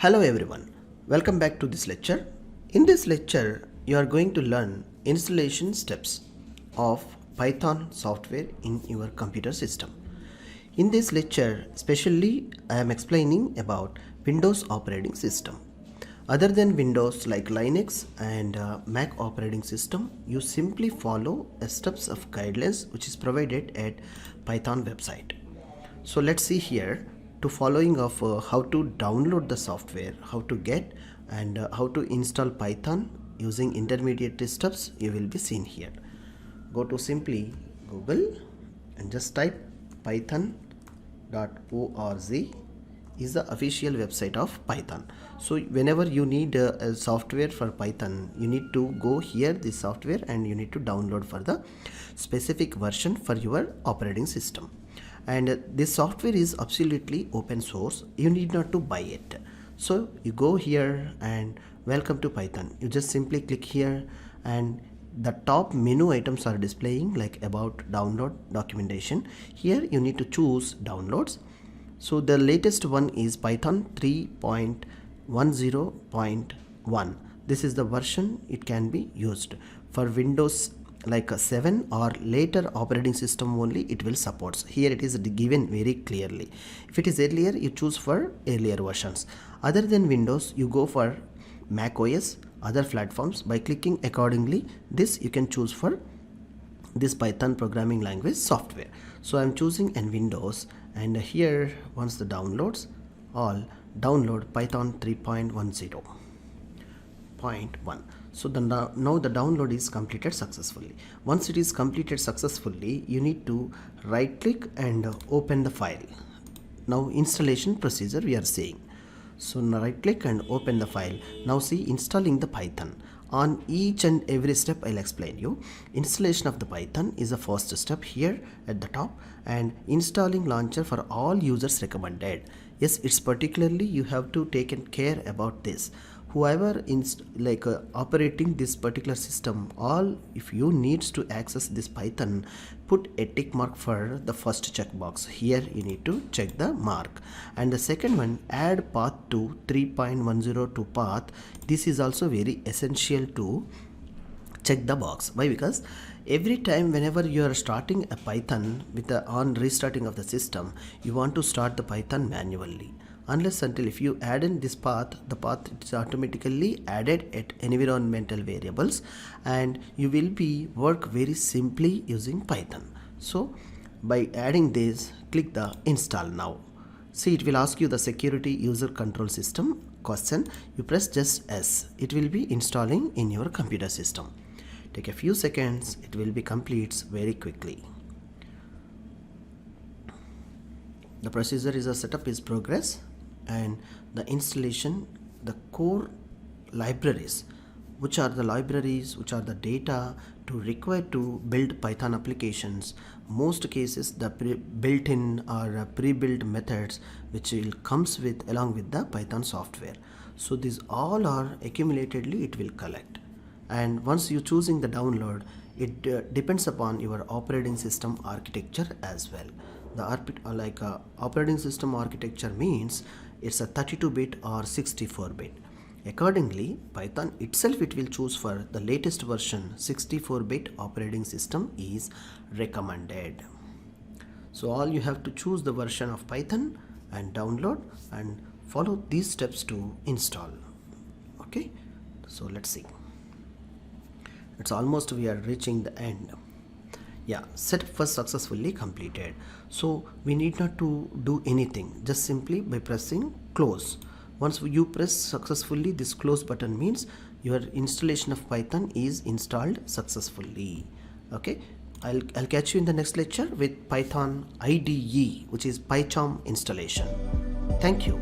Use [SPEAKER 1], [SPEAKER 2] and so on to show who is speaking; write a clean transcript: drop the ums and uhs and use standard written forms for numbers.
[SPEAKER 1] Hello everyone, welcome back to this lecture. In this lecture, you are going to learn installation steps of Python software in your computer system. In this lecture, especially I am explaining about Windows operating system. Other than Windows like Linux and Mac operating system, you simply follow a steps of guidelines which is provided at Python website. So let's see here to following of how to download the software, how to get and how to install Python using intermediate steps you will be seen here. Go to simply Google and just type python.org is the official website of Python. So whenever you need a software for Python, you need to go here this software and you need to download for the specific version for your operating system. And this software is absolutely open source, you need not to buy it. So you go here and welcome to Python. You just simply click here and the top menu items are displaying like about, download, documentation. Here you need to choose downloads. So the latest one is Python 3.10.1. This is the version it can be used for Windows like a 7 or later operating system only it will support. Here it is given very clearly. If it is earlier, you choose for earlier versions. Other than Windows, you go for Mac OS, other platforms. By clicking accordingly, this you can choose for this Python programming language software. So I'm choosing in Windows, and here once the downloads, all download Python 3.10.1. So now the download is completed successfully. Once it is completed successfully, you need to right click and open the file. Now installation procedure we are saying. So now right click and open the file. Now see installing the Python. On each and every step I'll explain you. Installation of the Python is the first step here at the top, and installing launcher for all users recommended. Yes, it's particularly you have to take care about this. Whoever operating this particular system, all if you needs to access this Python, put a tick mark for the first checkbox. Here you need to check the mark, and the second one, add path to 3.102 path. This is also very essential to check the box. Why? Because every time whenever you are starting a Python with the on restarting of the system, you want to start the Python manually. Unless until if you add in this path, the path is automatically added at environmental variables, and you will be work very simply using Python. So by adding this, click the install now. See, it will ask you the security user control system question. You press just S. It will be installing in your computer system. Take a few seconds. It will be completes very quickly. The procedure is a setup is progress, and the installation, the core libraries, which are the data to require to build Python applications. Most cases the built-in or pre-built methods which will comes with along with the Python software. So these all are accumulatedly it will collect, and once you choosing the download, it depends upon your operating system architecture as well. The operating system architecture means it's a 32-bit or 64-bit. Accordingly, Python itself it will choose for the latest version 64-bit operating system is recommended. So all you have to choose the version of Python and download and follow these steps to install. Okay, so let's see. It's almost we are reaching the end. Yeah, setup was successfully completed. So we need not to do anything, just simply by pressing close. Once you press successfully this close button means your installation of Python is installed successfully. Okay, I'll catch you in the next lecture with Python IDE, which is PyCharm installation. Thank you.